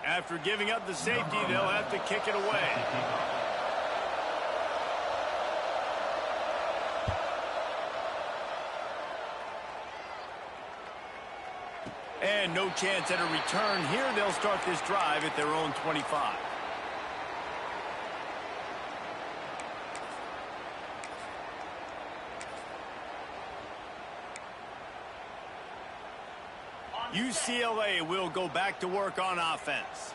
After giving up the safety, they'll have to kick it away. And no chance at a return here. They'll start this drive at their own 25. UCLA will go back to work on offense.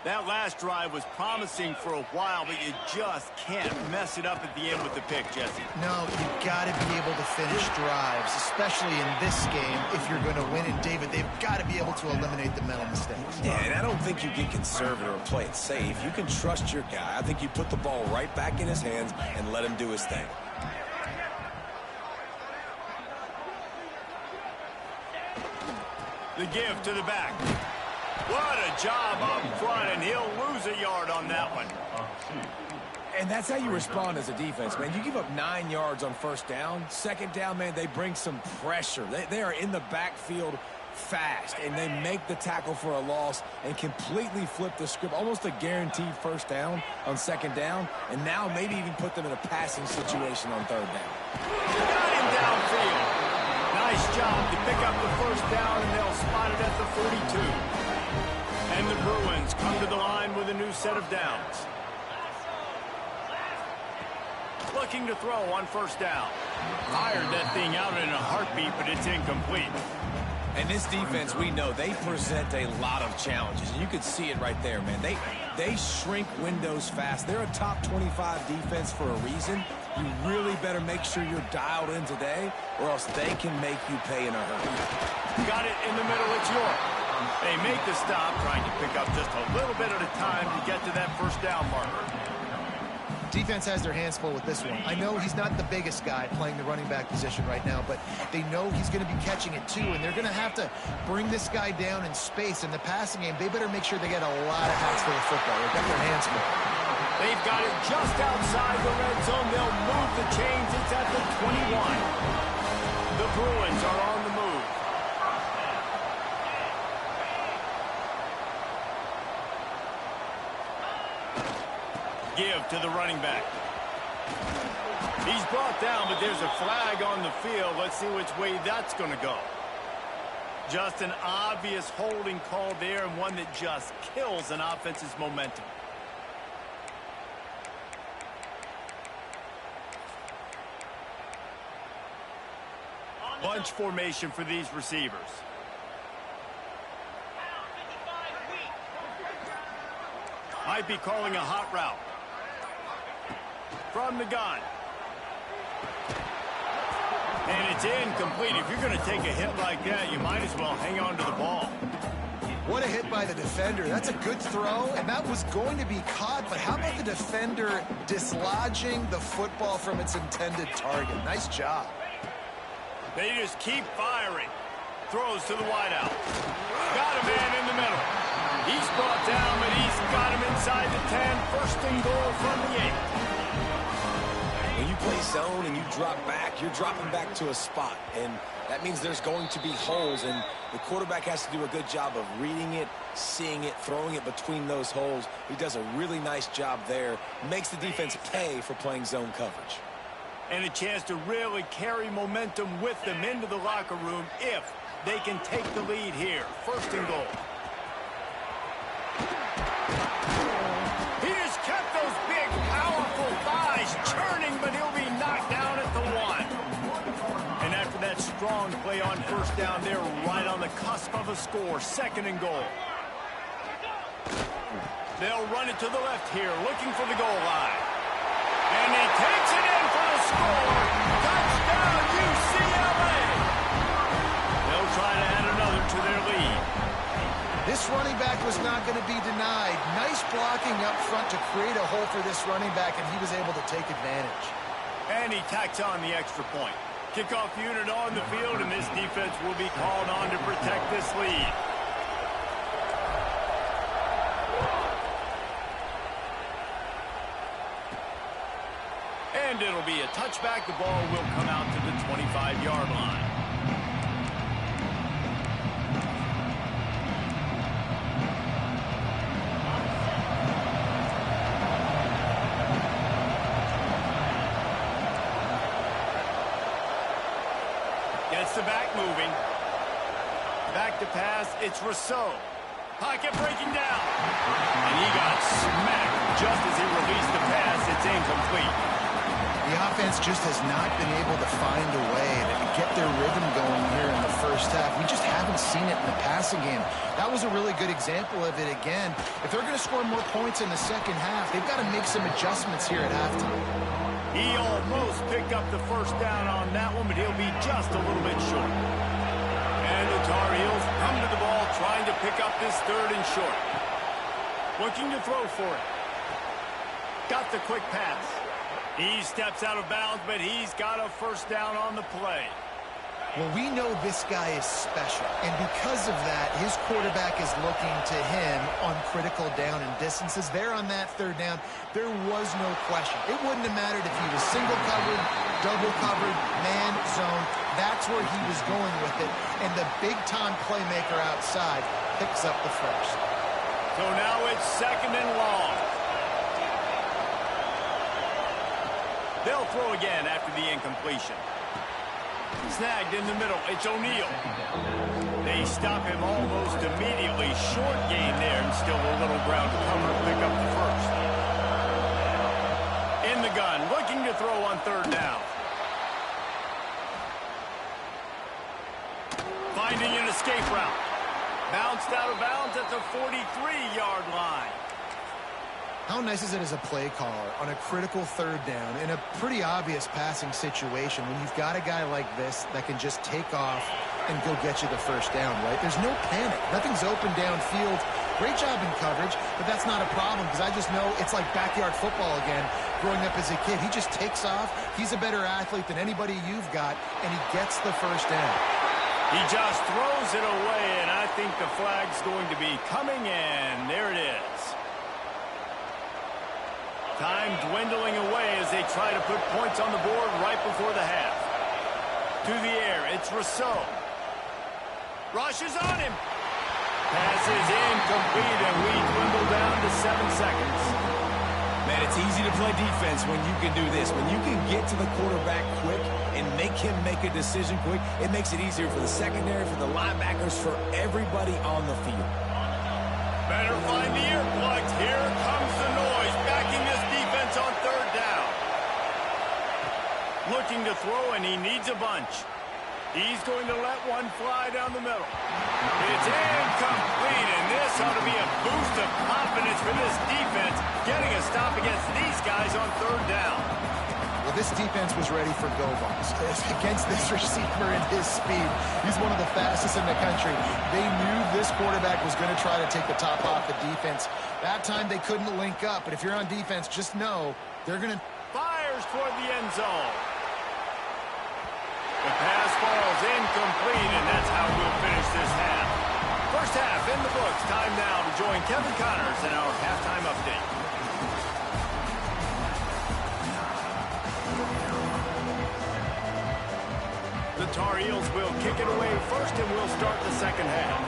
That last drive was promising for a while, but you just can't mess it up at the end with the pick, Jesse. No, you've got to be able to finish drives, especially in this game if you're going to win. And, David, they've got to be able to eliminate the mental mistakes. Yeah, and I don't think you get conservative or play it safe. You can trust your guy. I think you put the ball right back in his hands and let him do his thing. The give to the back. What a job up front, and he'll lose a yard on that one. And that's how you respond as a defense, man. You give up 9 yards on first down. Second down, man, they bring some pressure. They are in the backfield fast, and they make the tackle for a loss and completely flip the script. Almost a guaranteed first down on second down, and now maybe even put them in a passing situation on third down. Got him downfield. Nice job to pick up the first down, and they'll spot it at the 42. And the Bruins come to the line with a new set of downs. Looking to throw on first down. Fired that thing out in a heartbeat, but it's incomplete. And this defense, we know, they present a lot of challenges. And you can see it right there, man. They shrink windows fast. They're a top 25 defense for a reason. You really better make sure you're dialed in today, or else they can make you pay in a hurry. Got it in the middle. It's York. They make the stop, trying to pick up just a little bit at a time to get to that first down marker. Defense has their hands full with this one. I know he's not the biggest guy playing the running back position right now, but they know he's going to be catching it too, and they're going to have to bring this guy down in space. In the passing game, they better make sure they get a lot of hats for the football. They've got their hands full. They've got it just outside the red zone. They'll move the chains. It's at the 21. The Bruins are on the move. Give to the running back. He's brought down, but there's a flag on the field. Let's see which way that's going to go. Just an obvious holding call there, and one that just kills an offense's momentum. Bunch formation for these receivers. Might be calling a hot route. From the gun. And it's incomplete. If you're going to take a hit like that, you might as well hang on to the ball. What a hit by the defender. That's a good throw, and that was going to be caught, but how about the defender dislodging the football from its intended target? Nice job. They just keep firing. Throws to the wideout. Got a man in the middle. He's brought down, but he's got him inside the 10. First and goal from the 8. When you play zone and you drop back, you're dropping back to a spot. And that means there's going to be holes, and the quarterback has to do a good job of reading it, seeing it, throwing it between those holes. He does a really nice job there. Makes the defense pay for playing zone coverage. And a chance to really carry momentum with them into the locker room if they can take the lead here. First and goal. He just kept those big, powerful thighs churning, but he'll be knocked down at the 1. And after that strong play on first down, they're right on the cusp of a score. Second and goal. They'll run it to the left here, looking for the goal line. And he takes it in for the score. Touchdown, UCLA. They'll try to add another to their lead. This running back was not going to be denied. Nice blocking up front to create a hole for this running back, and he was able to take advantage. And he tacks on the extra point. Kickoff unit on the field, and this defense will be called on to protect this lead. And it'll be a touchback. The ball will come out to the 25-yard line. the back moving. Back to pass, it's Rousseau. Pocket breaking down. And he got smacked just as he released the pass. It's incomplete. The offense just has not been able to find a way to get their rhythm going here in the first half. We just haven't seen it in the passing game. That was a really good example of it again. If they're going to score more points in the second half, they've got to make some adjustments here at halftime. He almost picked up the first down on that one, but he'll be just a little bit short. And the Tar Heels come to the ball, trying to pick up this third and short. Looking to throw for it. Got the quick pass. He steps out of bounds, but he's got a first down on the play. Well, we know this guy is special, and because of that, his quarterback is looking to him on critical down and distances. There on that third down, there was no question. It wouldn't have mattered if he was single covered, double covered, man, zone. That's where he was going with it, and the big-time playmaker outside picks up the first. So now it's second and long. They'll throw again after the incompletion. Snagged in the middle. It's O'Neal. They stop him almost immediately. Short gain there and still a little ground to cover to pick up the first. In the gun, looking to throw on third down. Finding an escape route. Bounced out of bounds at the 43-yard line. How nice is it as a play caller on a critical third down in a pretty obvious passing situation when you've got a guy like this that can just take off and go get you the first down, right? There's no panic. Nothing's open downfield. Great job in coverage, but that's not a problem because I just know it's like backyard football again growing up as a kid. He just takes off. He's a better athlete than anybody you've got, and he gets the first down. He just throws it away, and I think the flag's going to be coming in. There it is. Time dwindling away as they try to put points on the board right before the half. To the air, it's Rousseau. Rushes on him. Pass is incomplete, and we dwindle down to 7 seconds. Man, it's easy to play defense when you can do this. When you can get to the quarterback quick and make him make a decision quick, it makes it easier for the secondary, for the linebackers, for everybody on the field. Better find the earplugs. Here comes the noise, backing this defense on third down. Looking to throw, and he needs a bunch. He's going to let one fly down the middle. It's incomplete, and this ought to be a boost of confidence for this defense, getting a stop against these guys on third down. Well, this defense was ready for go-balls. Against this receiver and his speed, he's one of the fastest in the country. They knew this quarterback was going to try to take the top off the defense. That time they couldn't link up, but if you're on defense, just know they're going to... Fires toward the end zone. The pass falls incomplete, and that's how we'll finish this half. First half in the books. Time now to join Kevin Connors in our halftime update. The Tar Heels will kick it away first, and we'll start the second half.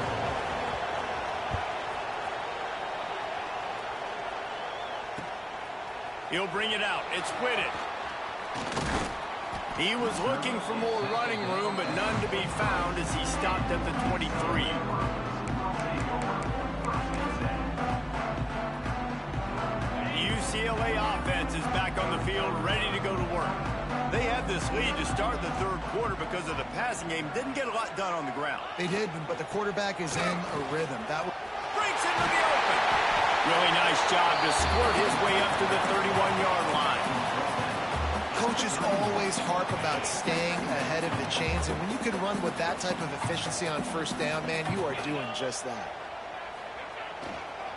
He'll bring it out. It's Whitted. He was looking for more running room, but none to be found as he stopped at the 23. The UCLA offense is back on the field, ready to go to work. They had this lead to start the third quarter because of the passing game. Didn't get a lot done on the ground. They did, but the quarterback is in a rhythm. That breaks into the open. Really nice job to squirt his way up to the 31-yard line. Coaches always harp about staying ahead of the chains, and when you can run with that type of efficiency on first down, man, you are doing just that.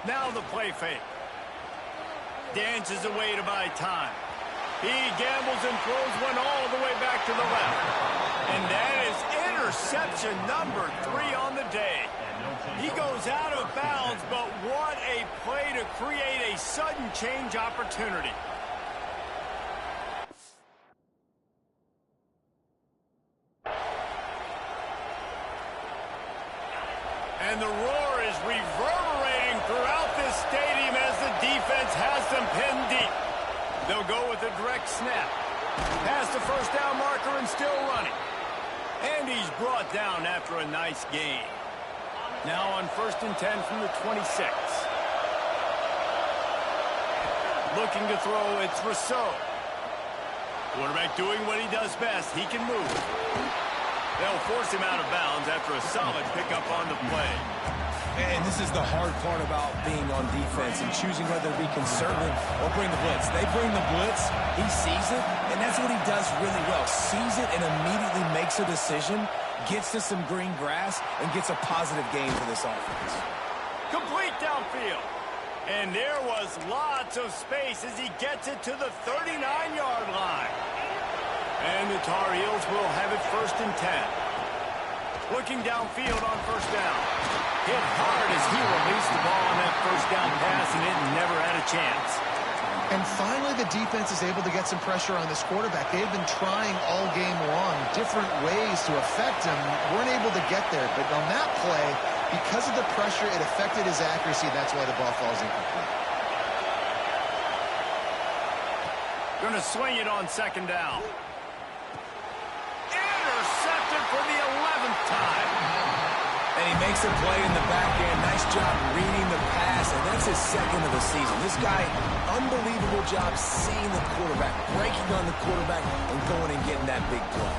Now the play fake. Dances away to buy time. He gambles and throws one all the way back to the left. And that is interception number 3 on the day. He goes out of bounds, but what a play to create a sudden change opportunity. And the roar is reverberating throughout this stadium as the defense has them pinned deep. They'll go with a direct snap. Past the first down marker and still running. And he's brought down after a nice gain. Now on 1st and 10 from the 26. Looking to throw, it's Rousseau. Quarterback doing what he does best. He can move. They'll force him out of bounds after a solid pickup on the play. And this is the hard part about being on defense and choosing whether to be conservative or bring the blitz. They bring the blitz, he sees it, and that's what he does really well. Sees it and immediately makes a decision, gets to some green grass, and gets a positive gain for this offense. Complete downfield. And there was lots of space as he gets it to the 39-yard line. And the Tar Heels will have it 1st and 10. Looking downfield on 1st down. Hit hard as he released the ball on that 1st down pass, and it never had a chance. And finally, the defense is able to get some pressure on this quarterback. They've been trying all game long different ways to affect him. Weren't able to get there. But on that play, because of the pressure, it affected his accuracy. That's why the ball falls incomplete. Going to swing it on 2nd down. Intercepted for the 11th time. And he makes a play in the back end. Nice job reading the pass, and that's his 2nd of the season. This guy, unbelievable job seeing the quarterback, breaking on the quarterback, and going and getting that big play.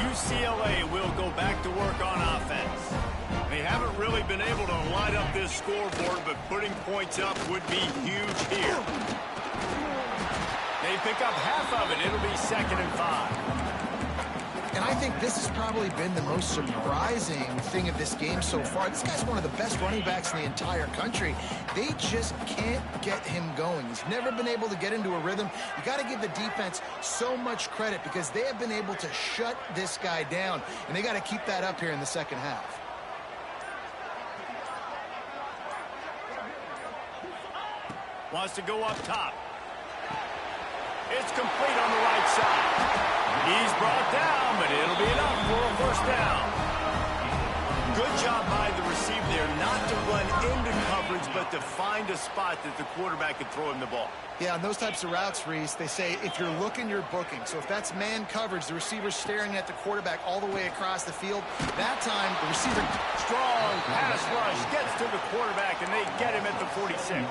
UCLA will go back to work on offense. They haven't really been able to light up this scoreboard, but putting points up would be huge here. They pick up half of it. It'll be 2nd and 5. And I think this has probably been the most surprising thing of this game so far. This guy's one of the best running backs in the entire country. They just can't get him going. He's never been able to get into a rhythm. You got to give the defense so much credit because they have been able to shut this guy down, and they got to keep that up here in the 2nd half. Wants to go up top. It's complete on the right side. He's brought down, but it'll be enough for a 1st down. Good job by the receiver there, not to run into coverage, but to find a spot that the quarterback could throw him the ball. Yeah, on those types of routes, Reese, they say if you're looking, you're booking. So if that's man coverage, the receiver's staring at the quarterback all the way across the field. That time, the receiver... Strong pass rush gets to the quarterback, and they get him at the 46.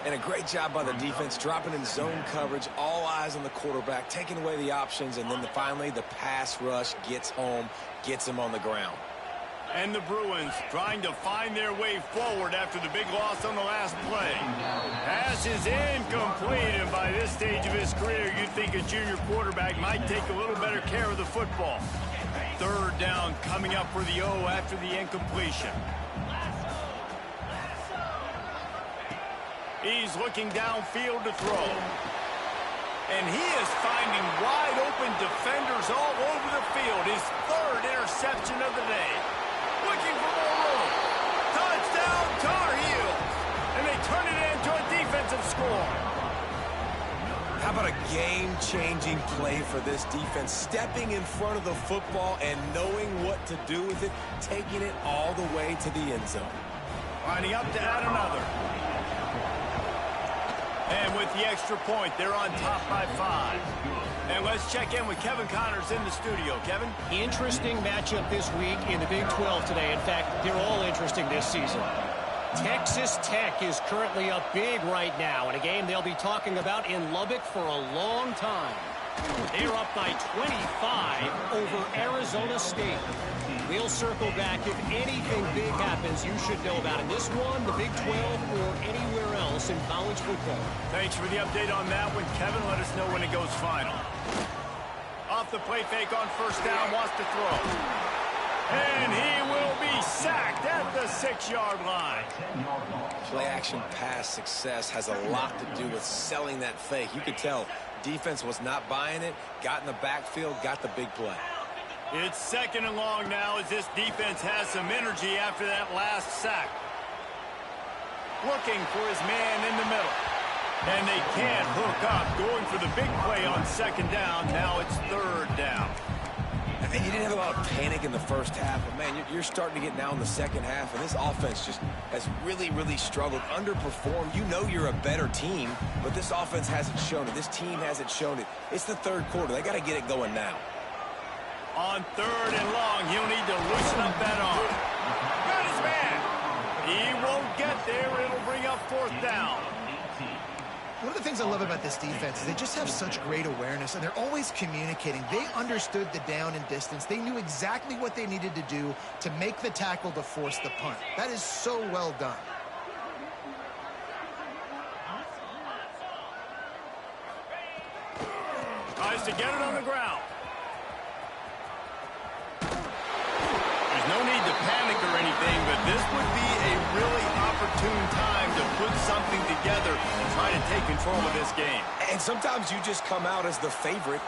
And a great job by the defense, dropping in zone coverage, all eyes on the quarterback, taking away the options, and then finally the pass rush gets home, gets him on the ground. And the Bruins trying to find their way forward after the big loss on the last play. Pass is incomplete, and by this stage of his career, you'd think a junior quarterback might take a little better care of the football. 3rd down coming up for the O after the incompletion. He's looking downfield to throw. And he is finding wide-open defenders all over the field. His 3rd interception of the day. Looking for more room. Touchdown, Tar Heels. And they turn it into a defensive score. How about a game-changing play for this defense? Stepping in front of the football and knowing what to do with it, taking it all the way to the end zone. Lining up to add another. And with the extra point, they're on top by 5. And let's check in with Kevin Connors in the studio. Kevin? Interesting matchup this week in the Big 12 today. In fact, they're all interesting this season. Texas Tech is currently up big right now in a game they'll be talking about in Lubbock for a long time. They're up by 25 over Arizona State. We'll circle back. If anything big happens, you should know about it. This one, the Big 12, or anywhere else in college football. Thanks for the update on that one, Kevin. Let us know when it goes final. Off the play fake on 1st down, wants to throw. And he will be sacked at the 6-yard line. Play-action pass success has a lot to do with selling that fake. You could tell defense was not buying it, got in the backfield, got the big play. It's 2nd and long now as this defense has some energy after that last sack. Looking for his man in the middle. And they can't hook up. Going for the big play on 2nd down. Now it's 3rd down. And you didn't have a lot of panic in the 1st half, but man, you're starting to get now in the 2nd half, and this offense just has really, really struggled, underperformed. You know you're a better team, but this offense hasn't shown it. This team hasn't shown it. It's the 3rd quarter. They got to get it going now. On 3rd and long, he'll need to loosen up that arm. Got his man. He won't get there. It'll bring up 4th down. One of the things I love about this defense is they just have such great awareness, and they're always communicating. They understood the down and distance. They knew exactly what they needed to do to make the tackle to force the punt. That is so well done. Tries to get it on the ground. There's no need to panic or anything, but this would be a really opportune time to put something together and try to take control of this game. And sometimes you just come out as the favorite,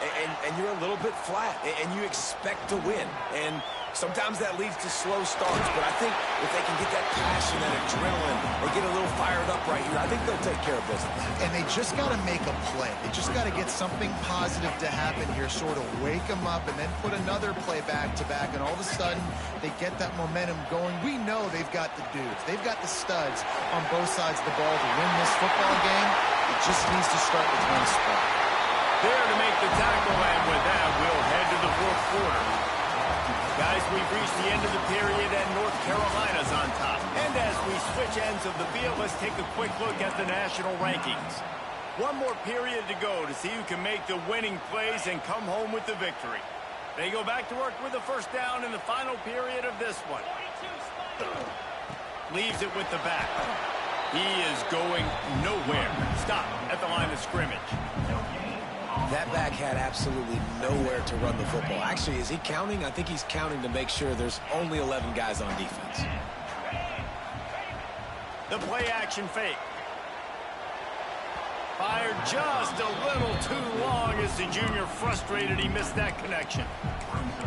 and you're a little bit flat, and you expect to win. And sometimes that leads to slow starts, but I think if they can get that passion, that adrenaline, they get a little fired up right here, I think they'll take care of business. And they just got to make a play. They just got to get something positive to happen here, sort of wake them up, and then put another play back-to-back, and all of a sudden they get that momentum going. We know they've got the dudes. They've got the studs on both sides of the ball to win this football game. It just needs to start with one spot. There to make the tackle, and with that, we'll head to the 4th quarter. Guys, we've reached the end of the period, and North Carolina's on top. And as we switch ends of the field, let's take a quick look at the national rankings. One more period to go to see who can make the winning plays and come home with the victory. They go back to work with the 1st down in the final period of this one. Leaves it with the back. He is going nowhere. Stop at the line of scrimmage. That back had absolutely nowhere to run the football. Actually, is he counting? I think he's counting to make sure there's only 11 guys on defense. The play action fake. Fired just a little too long as the junior frustrated he missed that connection.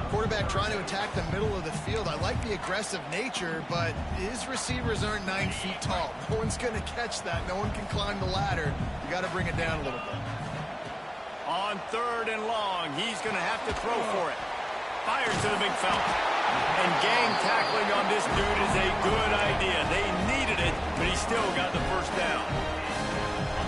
Quarterback trying to attack the middle of the field. I like the aggressive nature, but his receivers aren't 9 feet tall. No one's going to catch that. No one can climb the ladder. You got to bring it down a little bit. On 3rd and long, he's going to have to throw for it. Fires to the big fella. And gang tackling on this dude is a good idea. They needed it, but he still got the 1st down.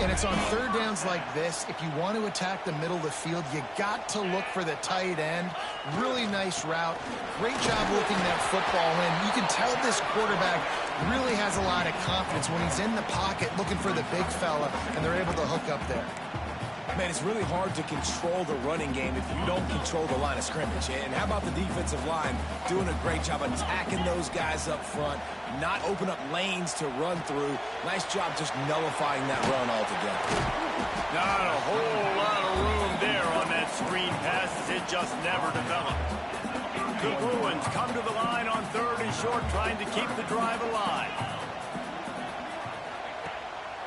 And it's on 3rd downs like this. If you want to attack the middle of the field, you got to look for the tight end. Really nice route. Great job looking that football in. You can tell this quarterback really has a lot of confidence when he's in the pocket looking for the big fella, and they're able to hook up there. Man, it's really hard to control the running game if you don't control the line of scrimmage. And how about the defensive line doing a great job attacking those guys up front, not open up lanes to run through. Nice job just nullifying that run altogether. Not a whole lot of room there on that screen pass as it just never developed. The Bruins come to the line on 3rd and short, trying to keep the drive alive.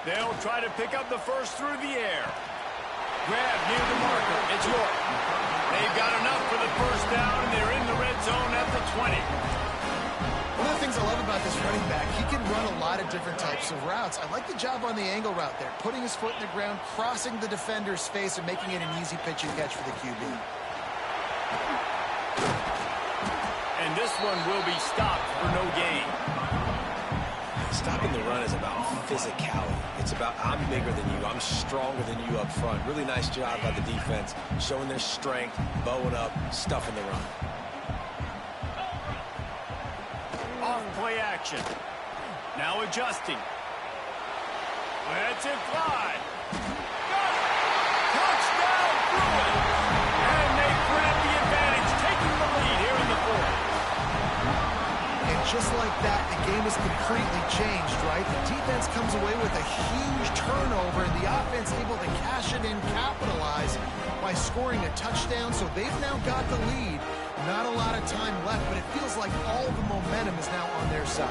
They'll try to pick up the 1st through the air. Grab near the marker. It's York. They've got enough for the 1st down, and they're in the red zone at the 20. One of the things I love about this running back, he can run a lot of different types of routes. I like the job on the angle route there, putting his foot in the ground, crossing the defender's face, and making it an easy pitch and catch for the QB. And this one will be stopped for no gain. Stopping the run is about physicality. It's about I'm bigger than you. I'm stronger than you up front. Really nice job by the defense, showing their strength, bowing up, stuffing the run. Off play action. Now adjusting. Lets it fly. Got it. Touchdown Bruins. And they grab the advantage, taking the lead here in the 4th. And just like that, the game is completely changed, right? The defense comes away with a huge turnover, and the offense able to cash it in, capitalize by scoring a touchdown. So they've now got the lead. Not a lot of time left, but it feels like all the momentum is now on their side.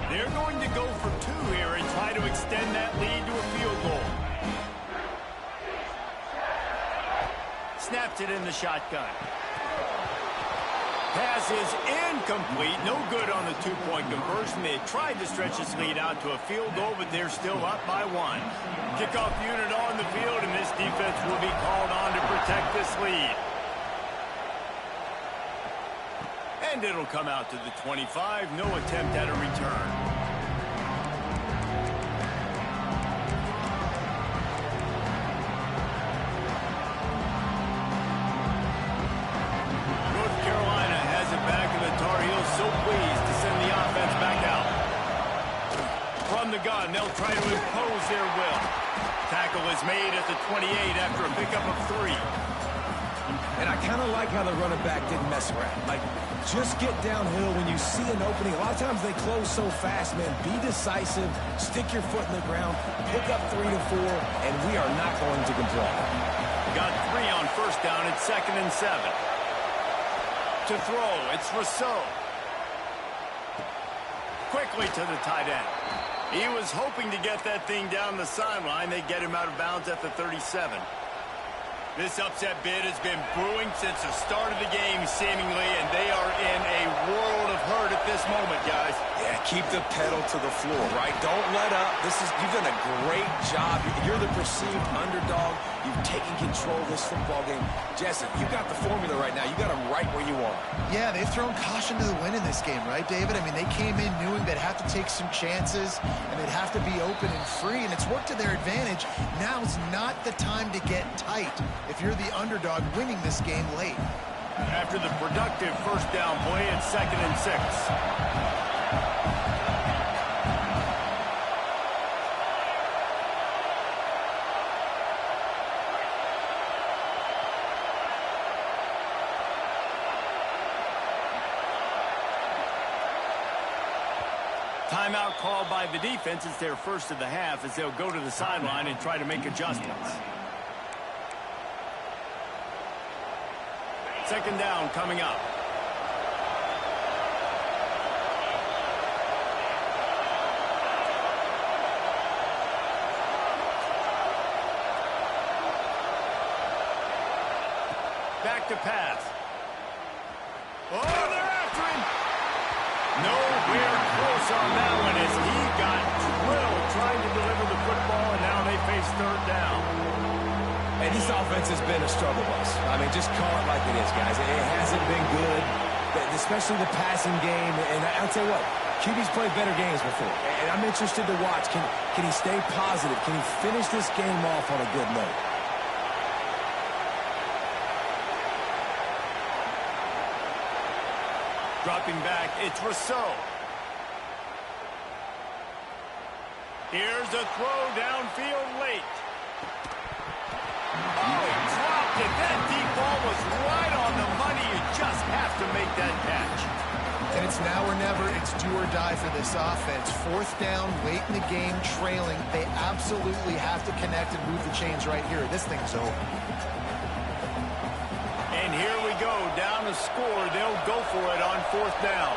They're going to go for 2 here and try to extend that lead to a field goal. Snaps it in the shotgun. Pass is incomplete. No good on the 2-point conversion. They tried to stretch this lead out to a field goal, but they're still up by 1. Kickoff unit on the field, and this defense will be called on to protect this lead. And it'll come out to the 25. No attempt at a return. is made at the 28 after a pickup of 3. And I kind of like how the running back didn't mess around. Like, just get downhill when you see an opening. A lot of times they close so fast, man. Be decisive, stick your foot in the ground, pick up 3 to 4, and we are not going to complain. Got 3 on first down. It's 2nd and 7. To throw, it's Rousseau. Quickly to the tight end. He was hoping to get that thing down the sideline. They get him out of bounds at the 37. This upset bid has been brewing since the start of the game, seemingly, and they are in a world of hurt at this moment, guys. Yeah, keep the pedal to the floor, right? Don't let up. You've done a great job. You're the perceived underdog. You've taken control of this football game. Jesse, you got the formula right now. You got them right where you want. Yeah, they've thrown caution to the wind in this game, right, David? I mean, they came in knowing they'd have to take some chances, and they'd have to be open and free, and it's worked to their advantage. Now's not the time to get tight if you're the underdog winning this game late. After the productive first down play, it's 2nd and 6. Timeout called by the defense. It's their first of the half as they'll go to the sideline and try to make adjustments. 2nd down coming up. Back to pass. Oh, they're after him. Nowhere close on that one as he got drilled trying to deliver the football, and now they face 3rd down. Hey, this offense has been a struggle bus. I mean, just call it like it is, guys. It hasn't been good, especially the passing game. And I'll tell you what, QB's played better games before. And I'm interested to watch. Can he stay positive? Can he finish this game off on a good note? Dropping back, it's Rousseau. Here's a throw downfield late. Oh, he dropped it. That deep ball was right on the money. You just have to make that catch. And it's now or never. It's do or die for this offense. 4th down, late in the game, trailing. They absolutely have to connect and move the chains right here. This thing's over. And here we go, down a score. They'll go for it on 4th down.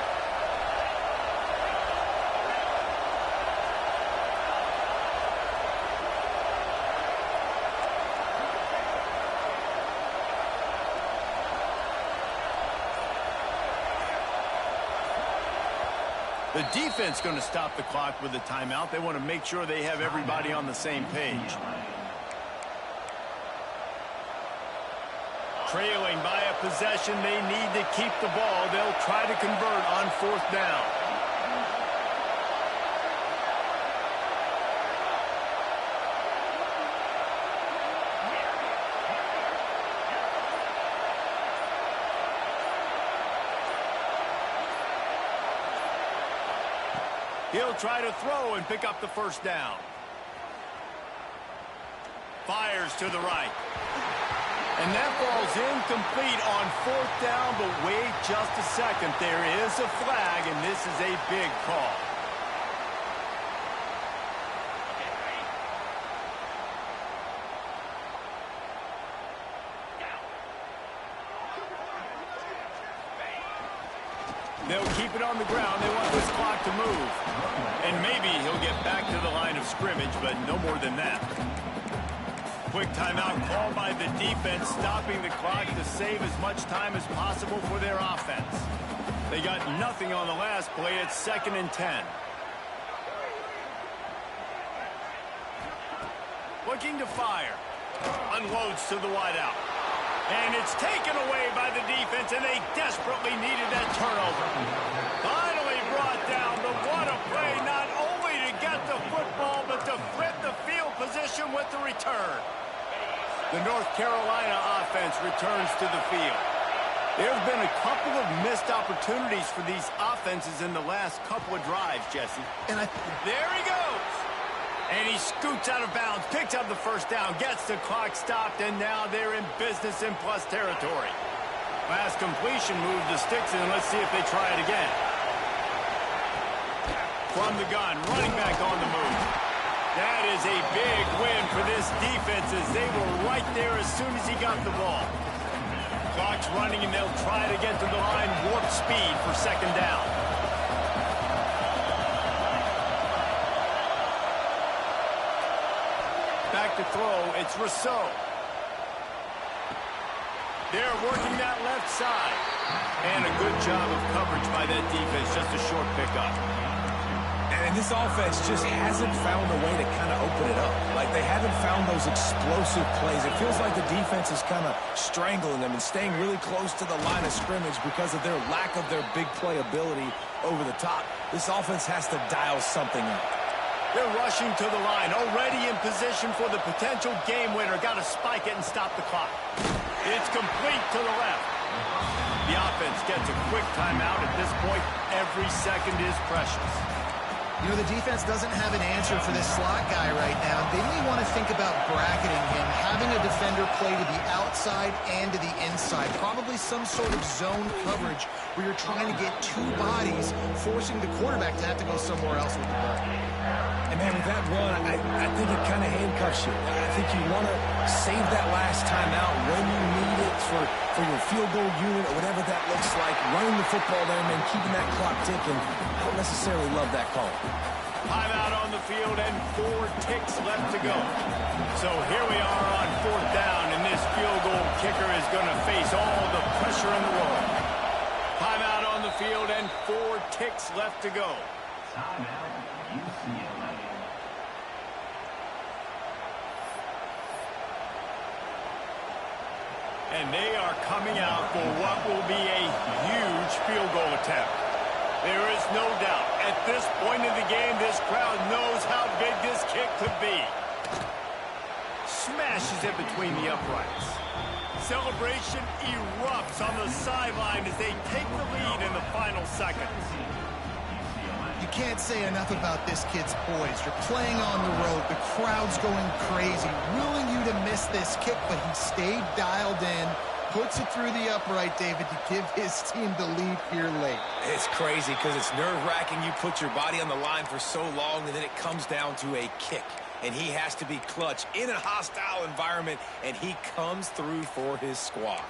The defense going to stop the clock with a timeout. They want to make sure they have everybody on the same page. Trailing by a possession, they need to keep the ball. They'll try to convert on 4th down. He'll try to throw and pick up the 1st down. Fires to the right. And that ball's incomplete on 4th down, but wait just a second. There is a flag, and this is a big call. They'll keep it on the ground. They want this clock to move. And maybe he'll get back to the line of scrimmage, but no more than that. Quick timeout called by the defense, stopping the clock to save as much time as possible for their offense. They got nothing on the last play. It's 2nd and 10. Looking to fire. Unloads to the wideout. And it's taken away by the defense, and they desperately needed that turnover. Finally brought down, but what a play, not only to get the football, but to flip the field position with the return. The North Carolina offense returns to the field. There's been a couple of missed opportunities for these offenses in the last couple of drives, Jesse. And there he goes. And he scoots out of bounds, picks up the first down, gets the clock stopped, and now they're in business in plus territory. Last completion move to sticks, and let's see if they try it again. From the gun, running back on the move. That is a big win for this defense as they were right there as soon as he got the ball. Clock's running, and they'll try to get to the line, warp speed for second down. Back to throw, it's Rousseau. They're working that left side. And a good job of coverage by that defense, just a short pickup. And this offense just hasn't found a way to kind of open it up. Like, they haven't found those explosive plays. It feels like the defense is kind of strangling them and staying really close to the line of scrimmage because of their lack of their big play ability over the top. This offense has to dial something up. They're rushing to the line, already in position for the potential game winner. Got to spike it and stop the clock. It's complete to the left. The offense gets a quick timeout at this point. Every second is precious. You know, the defense doesn't have an answer for this slot guy right now. They may want to think about bracketing him, having a defender play to the outside and to the inside. Probably some sort of zone coverage where you're trying to get two bodies, forcing the quarterback to have to go somewhere else with the ball. And, man, with that run, I think it kind of handcuffs you. I think you want to save that last time out when you need it for your field goal unit or whatever that looks like. Running the football there, man, keeping that clock ticking. I don't necessarily love that call. Timeout on the field and 4 ticks left to go. So here we are on 4th down, and this field goal kicker is going to face all the pressure in the world. Timeout on the field and 4 ticks left to go. Timeout, UCLA. And they are coming out for what will be a huge field goal attempt. There is no doubt, at this point in the game, this crowd knows how big this kick could be. Smashes it between the uprights. Celebration erupts on the sideline as they take the lead in the final seconds. You can't say enough about this kid's poise. You're playing on the road. The crowd's going crazy, willing you to miss this kick, but he stayed dialed in, puts it through the upright, David, to give his team the lead here late. It's crazy because it's nerve-wracking. You put your body on the line for so long, and then it comes down to a kick. And he has to be clutch in a hostile environment, and he comes through for his squad.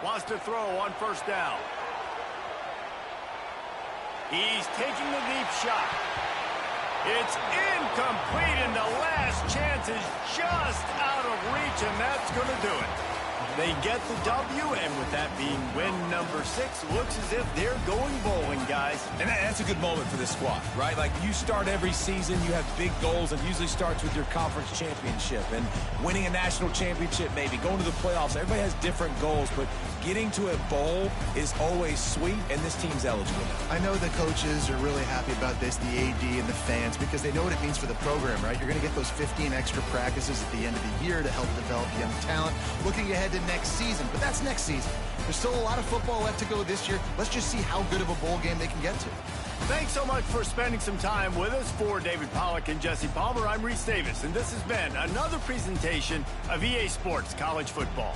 Wants to throw on 1st down. He's taking the deep shot. It's incomplete, and the last chance is just out of reach, and that's going to do it. They get the W, and with that being win number 6, looks as if they're going bowling, guys. And that's a good moment for this squad, right? Like, you start every season, you have big goals, and usually starts with your conference championship and winning a national championship, maybe going to the playoffs. Everybody has different goals, but getting to a bowl is always sweet, and this team's eligible now. I know the coaches are really happy about this, the AD and the fans, because they know what it means for the program, right? You're going to get those 15 extra practices at the end of the year to help develop young talent. Looking ahead to next season, but that's next season. There's still a lot of football left to go this year. Let's just see how good of a bowl game they can get to. Thanks so much for spending some time with us. For David Pollack and Jesse Palmer, I'm Reese Davis, and this has been another presentation of EA Sports College Football.